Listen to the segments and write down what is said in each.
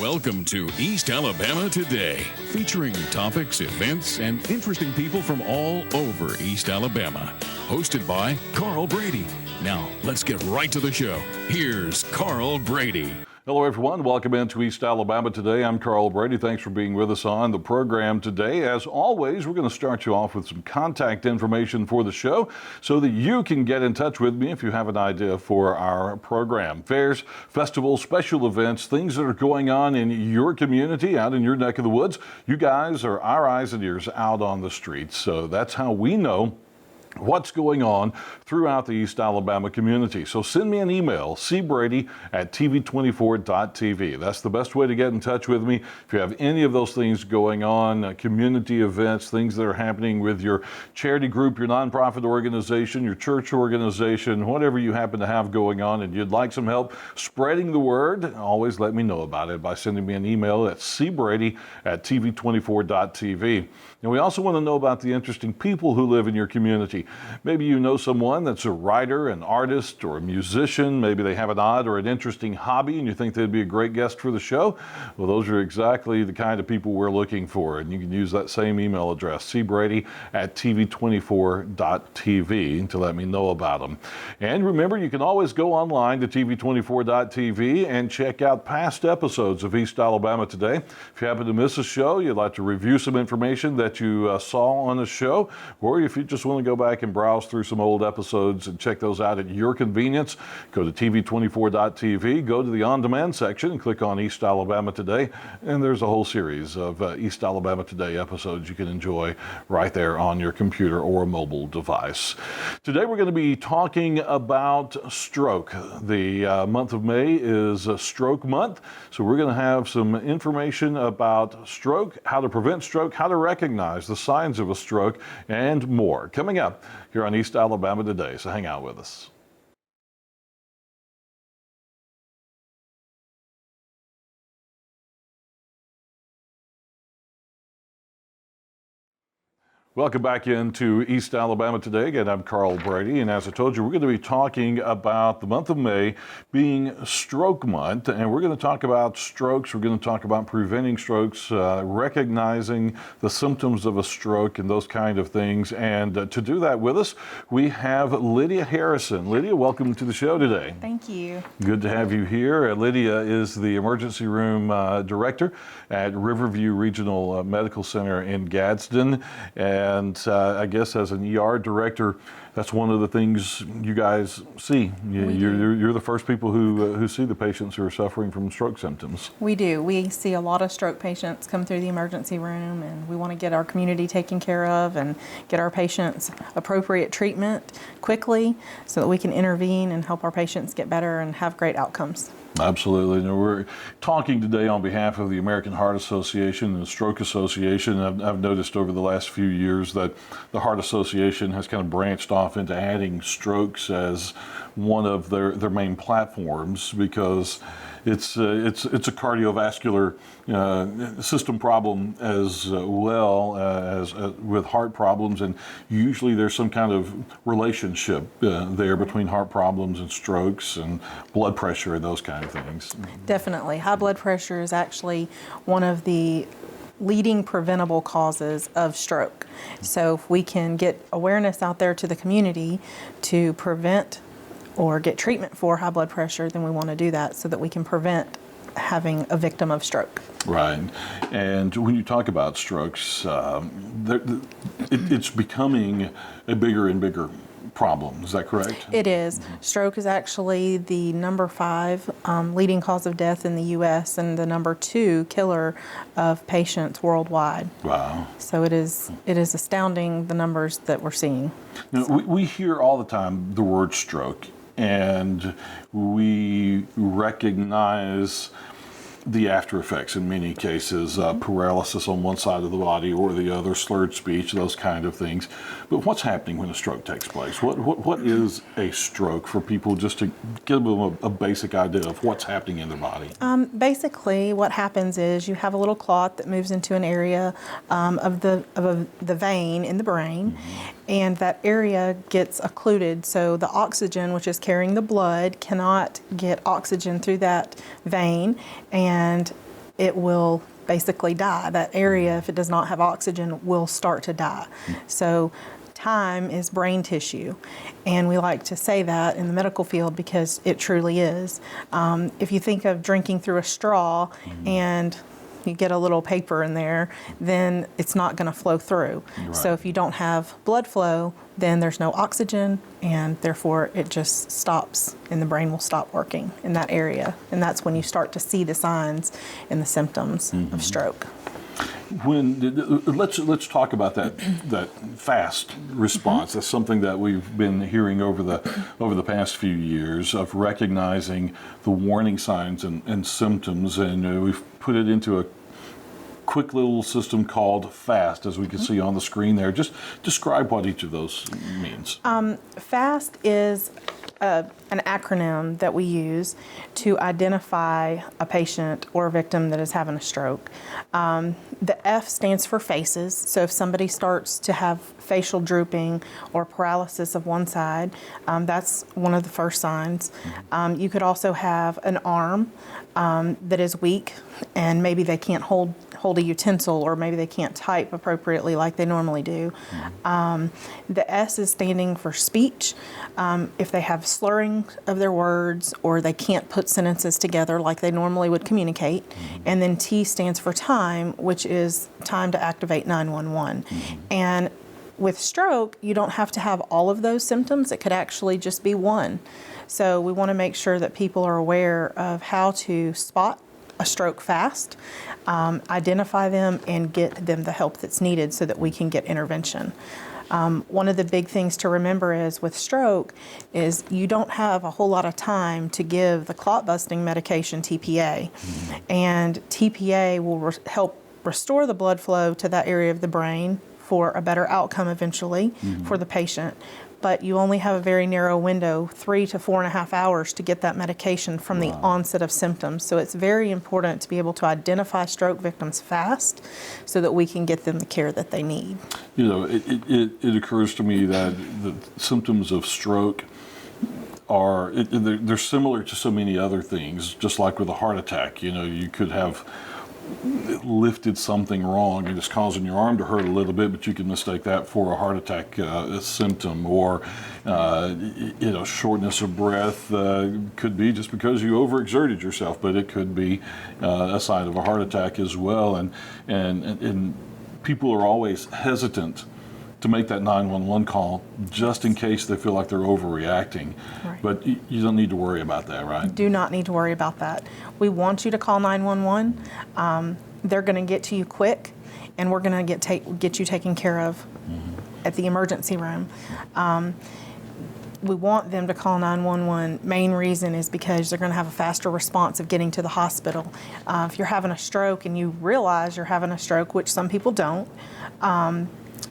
Welcome to East Alabama Today, featuring topics, events, and interesting people from all over East Alabama. Hosted by Carl Brady. Now, let's get right to the show. Here's Carl Brady. Hello, everyone. Welcome into East Alabama Today. I'm Carl Brady. Thanks for being with us on the program today. As always, we're going to start you off with some contact information for the show so that you can get in touch with me if you have an idea for our program. Fairs, festivals, special events, things that are going on in your community, out in your neck of the woods. You guys are our eyes and ears out on the streets. So that's how we know what's going on throughout the East Alabama community. So send me an email, cbrady@tv24.tv. That's the best way to get in touch with me. If you have any of those things going on, community events, things that are happening with your charity group, your nonprofit organization, your church organization, whatever you happen to have going on and you'd like some help spreading the word, always let me know about it by sending me an email at cbrady@tv24.tv. And we also want to know about the interesting people who live in your community. Maybe you know someone that's a writer, an artist, or a musician. Maybe they have an odd or an interesting hobby and you think they'd be a great guest for the show. Well, those are exactly the kind of people we're looking for. And you can use that same email address, cbrady@tv24.tv, to let me know about them. And remember, you can always go online to tv24.tv and check out past episodes of East Alabama Today. If you happen to miss a show, you'd like to review some information that you saw on the show, or if you just want to go back and browse through some old episodes and check those out at your convenience, go to tv24.tv, go to the on-demand section and click on East Alabama Today, and there's a whole series of East Alabama Today episodes you can enjoy right there on your computer or a mobile device. Today we're going to be talking about stroke. The month of May is Stroke Month, so we're going to have some information about stroke, how to prevent stroke, how to recognize the signs of a stroke, and more. Coming up here on East Alabama Today, so hang out with us. Welcome back into East Alabama Today. Again, I'm Carl Brady, and as I told you, we're going to be talking about the month of May being Stroke Month, and we're going to talk about strokes. We're going to talk about preventing strokes, recognizing the symptoms of a stroke and those kind of things. And to do that with us, we have Lydia Harrison. Lydia, welcome to the show today. Thank you. Good to have you here. Lydia is the emergency room director at Riverview Regional Medical Center in Gadsden. And I guess as an ER director, that's one of the things you guys see. You're the first people who see the patients who are suffering from stroke symptoms. We do. We see a lot of stroke patients come through the emergency room, and we want to get our community taken care of and get our patients appropriate treatment quickly so that we can intervene and help our patients get better and have great outcomes. Absolutely. And we're talking today on behalf of the American Heart Association and the Stroke Association. I've noticed over the last few years that the Heart Association has kind of branched off into adding strokes as one of their main platforms because it's a cardiovascular system problem as well as with heart problems, and usually there's some kind of relationship there between heart problems and strokes and blood pressure and those kind of things. Definitely. High blood pressure is actually one of the leading preventable causes of stroke. So if we can get awareness out there to the community to prevent or get treatment for high blood pressure, then we want to do that so that we can prevent having a victim of stroke. Right. And when you talk about strokes, it's becoming a bigger and bigger problem. Is that correct? It is. Stroke is actually the number 5 leading cause of death in the U.S. and the number 2 killer of patients worldwide. Wow. So it is astounding the numbers that we're seeing. Now, we hear all the time the word stroke, and we recognize the after effects in many cases, paralysis on one side of the body or the other, slurred speech, those kind of things. But what's happening when a stroke takes place? What is a stroke for people, just to give them a basic idea of what's happening in their body? Basically, what happens is you have a little clot that moves into an area of the vein in the brain, and that area gets occluded. So the oxygen, which is carrying the blood, cannot get oxygen through that vein, and it will basically die. That area, if it does not have oxygen, will start to die. So time is brain tissue, and we like to say that in the medical field because it truly is. If you think of drinking through a straw and you get a little paper in there, then it's not going to flow through. Right. So if you don't have blood flow, then there's no oxygen, and therefore it just stops, and the brain will stop working in that area. And that's when you start to see the signs and the symptoms of stroke. Let's talk about that fast response. That's something that we've been hearing over the past few years, of recognizing the warning signs and symptoms, and we've put it into a quick little system called FAST, as we can see on the screen there. Just describe what each of those means. FAST is an acronym that we use to identify a patient or a victim that is having a stroke. The F stands for faces. So if somebody starts to have facial drooping or paralysis of one side, that's one of the first signs. You could also have an arm that is weak, and maybe they can't hold a utensil, or maybe they can't type appropriately like they normally do. The S is standing for speech. If they have slurring of their words, or they can't put sentences together like they normally would communicate. And then T stands for time, which is time to activate 911. And with stroke, you don't have to have all of those symptoms. It could actually just be one. So we want to make sure that people are aware of how to spot a stroke fast, identify them, and get them the help that's needed so that we can get intervention. One of the big things to remember is with stroke is you don't have a whole lot of time to give the clot busting medication TPA. And TPA will help restore the blood flow to that area of the brain for a better outcome eventually for the patient. But you only have a very narrow window, 3 to 4.5 hours, to get that medication from the onset of symptoms. So it's very important to be able to identify stroke victims fast so that we can get them the care that they need. You know, it occurs to me that the symptoms of stroke they're similar to so many other things, just like with a heart attack. You know, you could have lifted something wrong and it's causing your arm to hurt a little bit, but you can mistake that for a heart attack symptom, or shortness of breath could be just because you overexerted yourself, but it could be a sign of a heart attack as well. And people are always hesitant to make that 911 call just in case they feel like they're overreacting. Right. But you don't need to worry about that, right? Do not need to worry about that. We want you to call 911. They're going to get to you quick, and we're going to get you taken care of at the emergency room. We want them to call 911. Main reason is because they're going to have a faster response of getting to the hospital. If you're having a stroke and you realize you're having a stroke, which some people don't,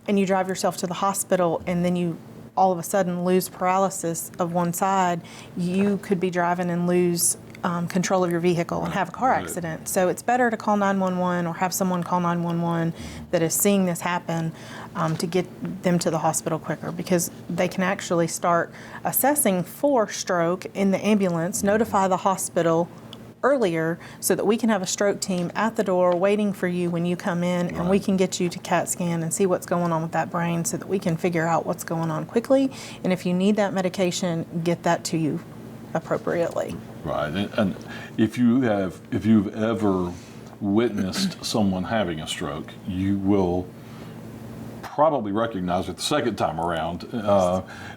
and you drive yourself to the hospital, and then you all of a sudden lose paralysis of one side, you could be driving and lose control of your vehicle and have a car accident. So it's better to call 911 or have someone call 911 that is seeing this happen to get them to the hospital quicker, because they can actually start assessing for stroke in the ambulance, notify the hospital earlier so that we can have a stroke team at the door waiting for you when you come in, and we can get you to CAT scan and see what's going on with that brain so that we can figure out what's going on quickly. And if you need that medication, get that to you appropriately. Right. And if you've ever witnessed someone having a stroke, you will probably recognize it the second time around.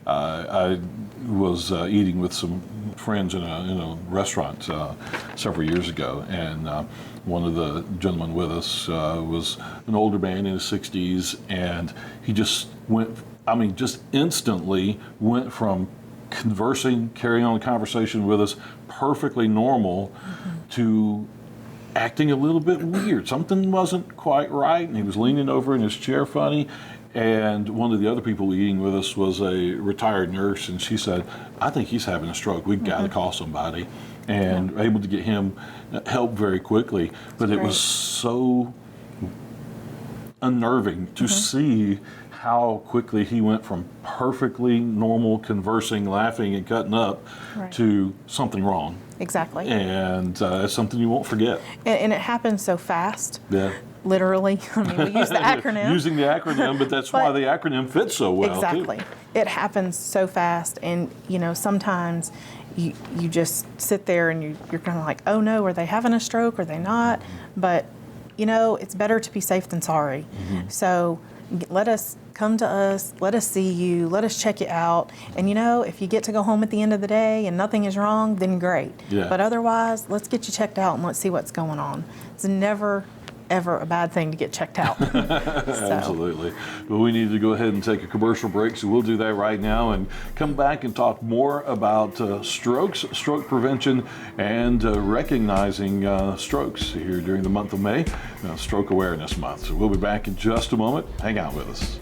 I was eating with some friends in a restaurant several years ago, and one of the gentlemen with us was an older man in his 60s, and he just instantly went from carrying on a conversation with us perfectly normal to acting a little bit weird. Something wasn't quite right, and he was leaning over in his chair funny. And one of the other people eating with us was a retired nurse, and she said, "I think he's having a stroke. We've got to call somebody," and able to get him help very quickly. But it was so unnerving to see how quickly he went from perfectly normal, conversing, laughing, and cutting up Right. to something wrong. Exactly. And it's something you won't forget. And it happens so fast. Yeah. Literally. I mean, we use the acronym. Using the acronym, but that's why the acronym fits so well. Exactly. Too. It happens so fast, and sometimes you just sit there and you're kind of like, oh no, are they having a stroke? Are they not? But it's better to be safe than sorry. Mm-hmm. So let us come to us, let us see you, let us check you out. And if you get to go home at the end of the day and nothing is wrong, then great. Yeah. But otherwise, let's get you checked out and let's see what's going on. It's never ever a bad thing to get checked out. Absolutely. But we need to go ahead and take a commercial break, so we'll do that right now and come back and talk more about strokes, stroke prevention, and recognizing strokes here during the month of May, Stroke Awareness Month. So we'll be back in just a moment. Hang out with us.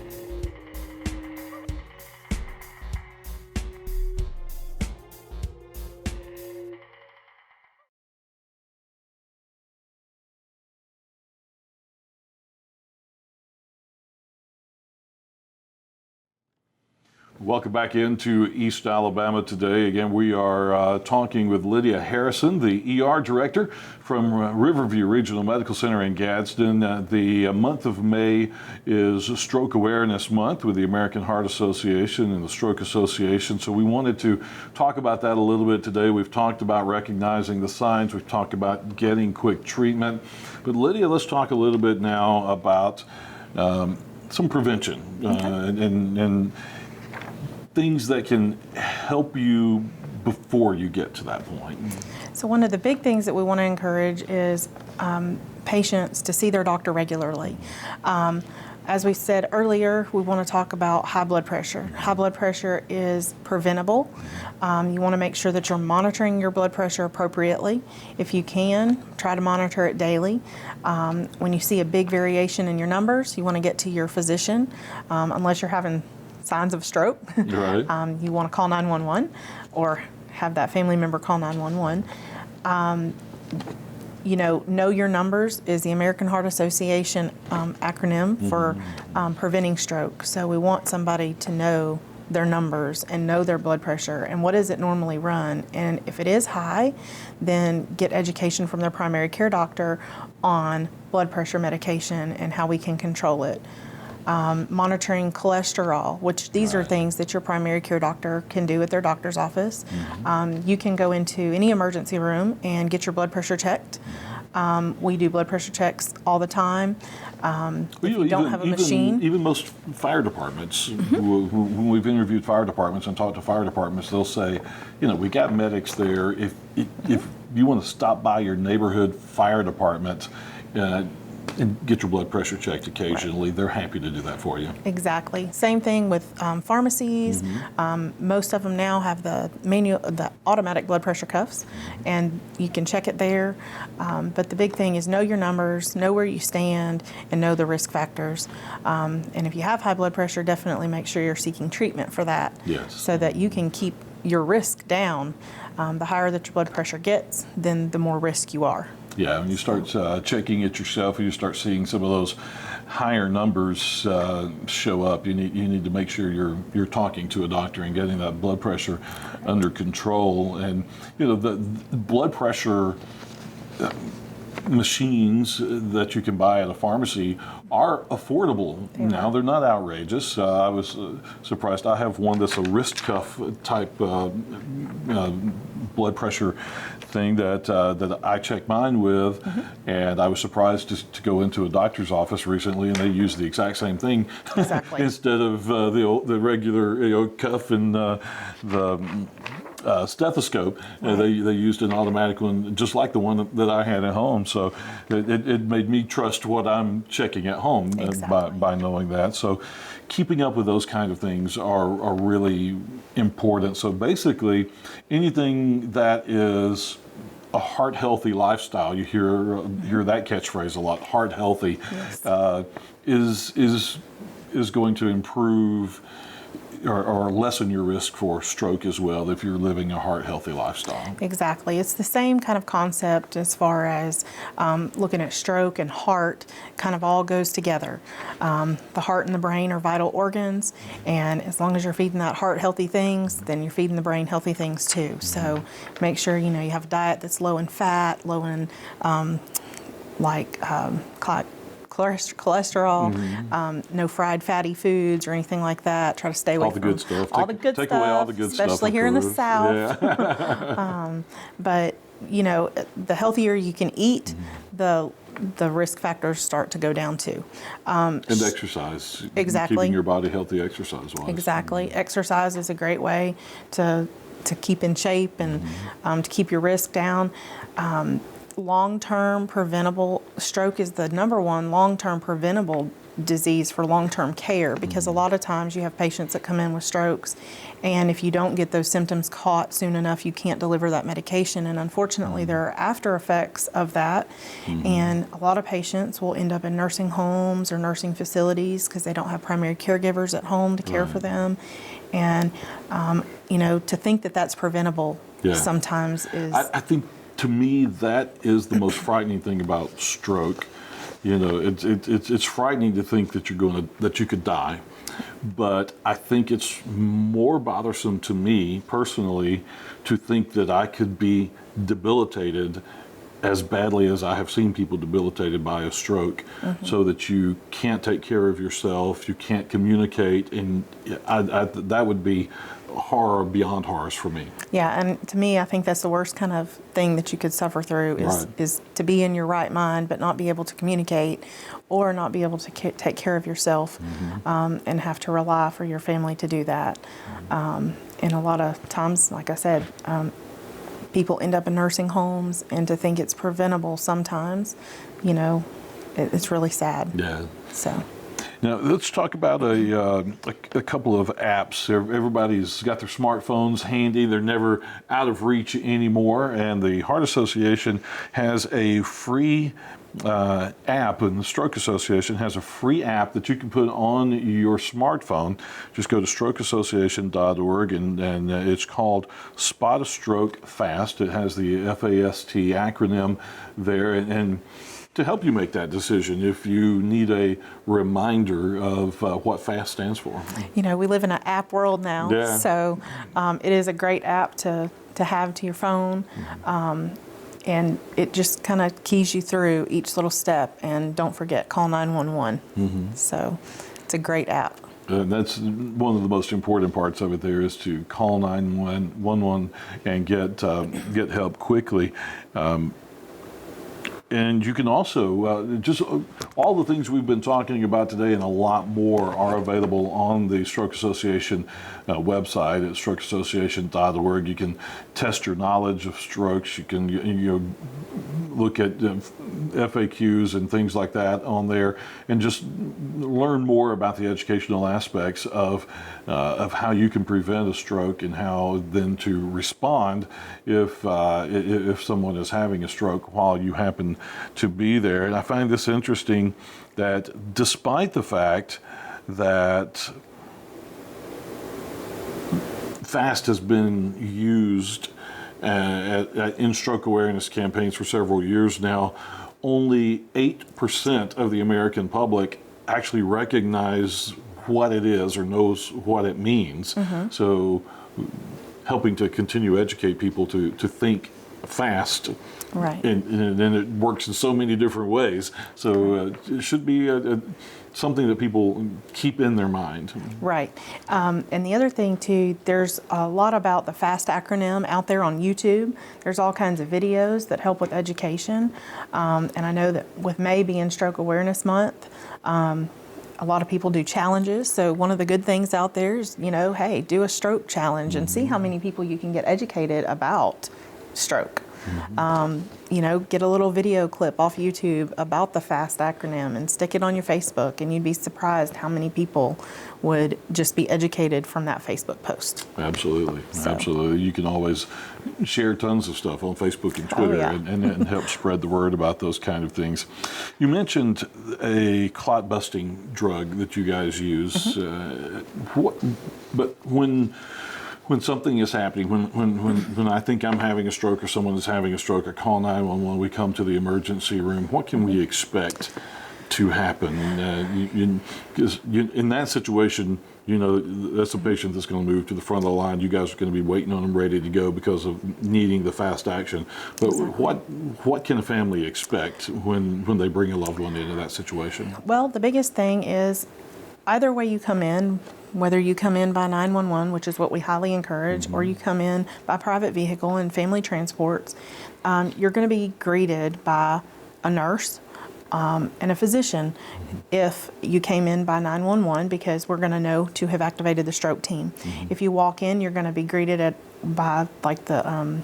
Welcome back into East Alabama today. Again, we are talking with Lydia Harrison, the ER director from Riverview Regional Medical Center in Gadsden. The month of May is Stroke Awareness Month with the American Heart Association and the Stroke Association. So we wanted to talk about that a little bit today. We've talked about recognizing the signs. We've talked about getting quick treatment. But Lydia, let's talk a little bit now about some prevention and things that can help you before you get to that point. So one of the big things that we want to encourage is patients to see their doctor regularly. As we said earlier, we want to talk about high blood pressure. High blood pressure is preventable. You want to make sure that you're monitoring your blood pressure appropriately. If you can, try to monitor it daily. When you see a big variation in your numbers, you want to get to your physician, unless you're having signs of stroke. Right. You want to call 911 or have that family member call 911. Know your numbers is the American Heart Association acronym for preventing stroke. So we want somebody to know their numbers and know their blood pressure and what does it normally run. And if it is high, then get education from their primary care doctor on blood pressure medication and how we can control it. Monitoring cholesterol, which these are things that your primary care doctor can do at their doctor's office. You can go into any emergency room and get your blood pressure checked. We do blood pressure checks all the time. If you don't have a machine. Even most fire departments, when we've interviewed fire departments and talked to fire departments, they'll say, we got medics there. If you want to stop by your neighborhood fire department, and get your blood pressure checked occasionally. Right. They're happy to do that for you. Exactly. Same thing with pharmacies. Most of them now have the automatic blood pressure cuffs, and you can check it there. But the big thing is know your numbers, know where you stand, and know the risk factors. And if you have high blood pressure, definitely make sure you're seeking treatment for that. Yes. So that you can keep your risk down. The higher that your blood pressure gets, then the more risk you are. Yeah, when you start checking it yourself, and you start seeing some of those higher numbers show up, you need to make sure you're talking to a doctor and getting that blood pressure under control. And the blood pressure machines that you can buy at a pharmacy are affordable now. They're not outrageous. I was surprised. I have one that's a wrist cuff type blood pressure thing that I check mine with, and I was surprised to go into a doctor's office recently, and they use the exact same thing instead of the regular cuff and the stethoscope. Right. They used an automatic one just like the one that I had at home, so it made me trust what I'm checking at home by knowing that. So keeping up with those kind of things are really important. So basically anything that is a heart healthy lifestyle, you hear that catchphrase a lot, heart healthy, is going to improve or lessen your risk for stroke as well if you're living a heart-healthy lifestyle. Exactly. It's the same kind of concept as far as looking at stroke and heart, kind of all goes together. The heart and the brain are vital organs, and as long as you're feeding that heart healthy things, then you're feeding the brain healthy things too. So make sure you have a diet that's low in fat, low in cholesterol, no fried fatty foods or anything like that. Try to stay away all from the good stuff. all the good take stuff, away all the good especially stuff, here in the course. South. Yeah. But the healthier you can eat, the risk factors start to go down too. And exercise. Exactly. Keeping your body healthy exercise-wise. Exactly. Exercise is a great way to keep in shape and to keep your risk down. Long-term preventable stroke is the number one long-term preventable disease for long-term care, because a lot of times you have patients that come in with strokes, and if you don't get those symptoms caught soon enough, you can't deliver that medication, and unfortunately there are after effects of that. And a lot of patients will end up in nursing homes or nursing facilities because they don't have primary caregivers at home to care for them. And to think that that's preventable sometimes is I think, to me, that is the most frightening thing about stroke. It's frightening to think that that you could die, but I think it's more bothersome to me personally to think that I could be debilitated as badly as I have seen people debilitated by a stroke, so that you can't take care of yourself, you can't communicate, and that would be horror beyond horrors for me. Yeah, and to me, I think that's the worst kind of thing that you could suffer through is to be in your right mind but not be able to communicate or not be able to take care of yourself, and have to rely for your family to do that. And a lot of times, like I said, people end up in nursing homes, and to think it's preventable sometimes, it's really sad. Yeah. So. Now, let's talk about a couple of apps. Everybody's got their smartphones handy. They're never out of reach anymore. And the Heart Association has a free app, and the Stroke Association has a free app that you can put on your smartphone. Just go to strokeassociation.org, and it's called Spot a Stroke Fast. It has the FAST acronym there, and to help you make that decision if you need a reminder of what FAST stands for. We live in an app world now, so it is a great app to have to your phone, and it just kind of keys you through each little step, and don't forget, call 911. So it's a great app. That's one of the most important parts of it there, is to call 911 and get help quickly. And you can also, just all the things we've been talking about today and a lot more are available on the Stroke Association website at strokeassociation.org. You can test your knowledge of strokes. You can look at FAQs and things like that on there, and just learn more about the educational aspects of how you can prevent a stroke and how then to respond if someone is having a stroke while you happen to be there. And I find this interesting that despite the fact that FAST has been used in stroke awareness campaigns for several years now, only 8% of the American public actually recognize what it is or knows what it means. So helping to continue to educate people to think fast. Right. And then it works in so many different ways. So it should be something that people keep in their mind. Right. And the other thing too, there's a lot about the FAST acronym out there on YouTube. There's all kinds of videos that help with education. And I know that with May being Stroke Awareness Month, a lot of people do challenges. So one of the good things out there is, hey, do a stroke challenge and see how many people you can get educated about stroke. Get a little video clip off YouTube about the FAST acronym and stick it on your Facebook, and you'd be surprised how many people would just be educated from that Facebook post. Absolutely. Absolutely. You can always share tons of stuff on Facebook and Twitter and help spread the word about those kind of things. You mentioned a clot busting drug that you guys use. But when something is happening, when I think I'm having a stroke or someone is having a stroke, I call 911, we come to the emergency room, what can we expect to happen? Because in that situation, that's a patient that's going to move to the front of the line. You guys are going to be waiting on them ready to go because of needing the fast action. But what can a family expect when they bring a loved one into that situation? Well, the biggest thing is either way you come in, whether you come in by 911, which is what we highly encourage, or you come in by private vehicle and family transports, you're going to be greeted by a nurse and a physician if you came in by 911, because we're going to know to have activated the stroke team. If you walk in, you're going to be greeted by the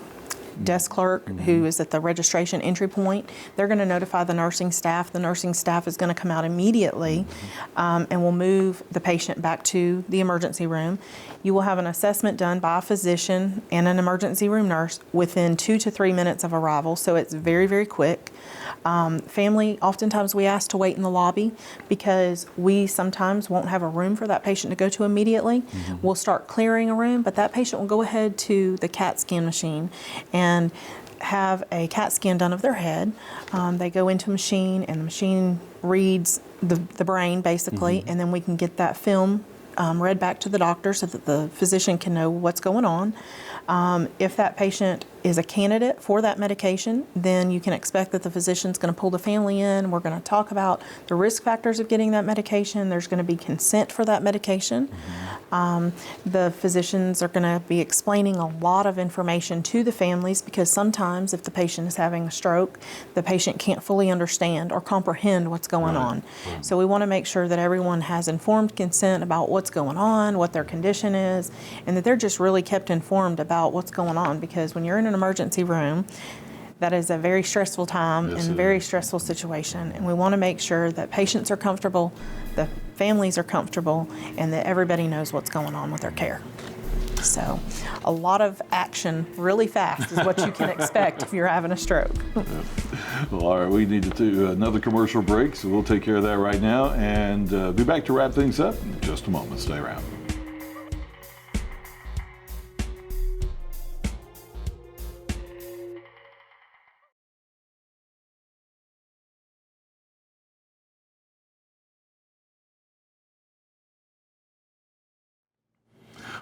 desk clerk who is at the registration entry point. They're going to notify the nursing staff. The nursing staff is going to come out immediately and will move the patient back to the emergency room. You will have an assessment done by a physician and an emergency room nurse within 2 to 3 minutes of arrival, so it's very, very quick. Family, oftentimes we ask to wait in the lobby because we sometimes won't have a room for that patient to go to immediately. We'll start clearing a room, but that patient will go ahead to the CAT scan machine and have a CAT scan done of their head. They go into a machine, and the machine reads the brain basically, and then we can get that film read back to the doctor so that the physician can know what's going on. If that patient is a candidate for that medication, then you can expect that the physician's going to pull the family in. We're going to talk about the risk factors of getting that medication. There's going to be consent for that medication. The physicians are going to be explaining a lot of information to the families, because sometimes if the patient is having a stroke, the patient can't fully understand or comprehend what's going on. So we want to make sure that everyone has informed consent about what's going on, what their condition is, and that they're just really kept informed about what's going on, because when you're in an emergency room, that is a very stressful time and very stressful situation, and we want to make sure that patients are comfortable, the families are comfortable, and that everybody knows what's going on with their care. So a lot of action really fast is what you can expect if you're having a stroke. Well, all right, we need to do another commercial break, so we'll take care of that right now and be back to wrap things up in just a moment. Stay around.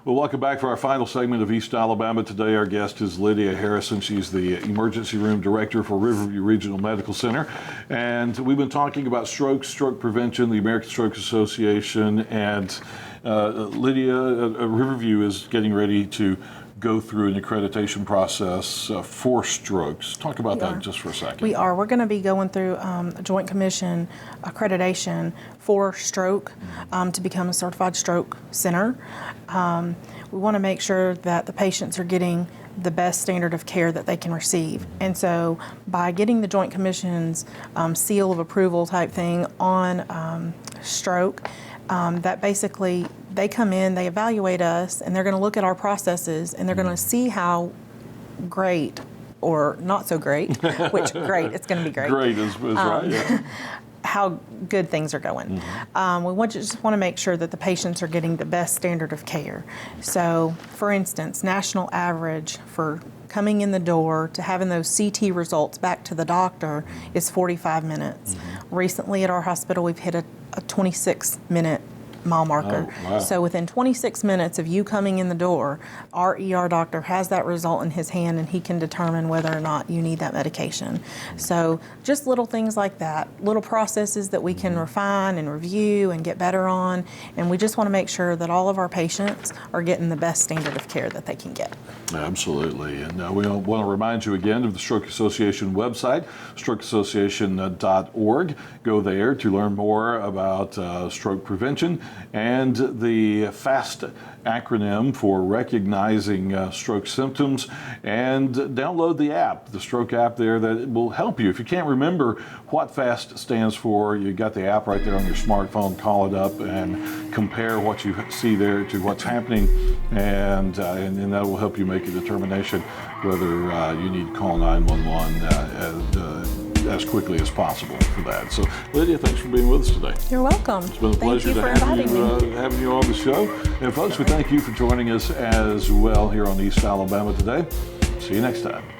Well, welcome back for our final segment of East Alabama. Today, our guest is Lydia Harrison. She's the Emergency Room Director for Riverview Regional Medical Center. And we've been talking about stroke prevention, the American Stroke Association. And Lydia, Riverview is getting ready to go through an accreditation process for strokes. Talk about that just for a second. We are. We're going to be going through a Joint Commission accreditation for stroke to become a certified stroke center. We want to make sure that the patients are getting the best standard of care that they can receive. And so by getting the Joint Commission's seal of approval type thing on stroke, that basically they come in, they evaluate us, and they're going to look at our processes, and they're going to see how great or not so great, which great, it's going to be great. Great is right, yeah. How good things are going. We just want to make sure that the patients are getting the best standard of care. So, for instance, national average for coming in the door to having those CT results back to the doctor is 45 minutes. Recently at our hospital, we've hit a 26-minute mile marker. Oh, wow. So within 26 minutes of you coming in the door, our ER doctor has that result in his hand, and he can determine whether or not you need that medication. So just little things like that, little processes that we can refine and review and get better on, and we just want to make sure that all of our patients are getting the best standard of care that they can get. Absolutely. And we want to remind you again of the Stroke Association website, strokeassociation.org. Go there to learn more about stroke prevention and the FAST acronym for recognizing stroke symptoms, and download the app, the stroke app there, that will help you. If you can't remember what FAST stands for, you got the app right there on your smartphone. Call it up and compare what you see there to what's happening, and that will help you make a determination whether you need to call 911 as quickly as possible for that. So, Lydia, thanks for being with us today. You're welcome. It's been a pleasure to having you on the show. And folks, we thank you for joining us as well here on East Alabama Today. See you next time.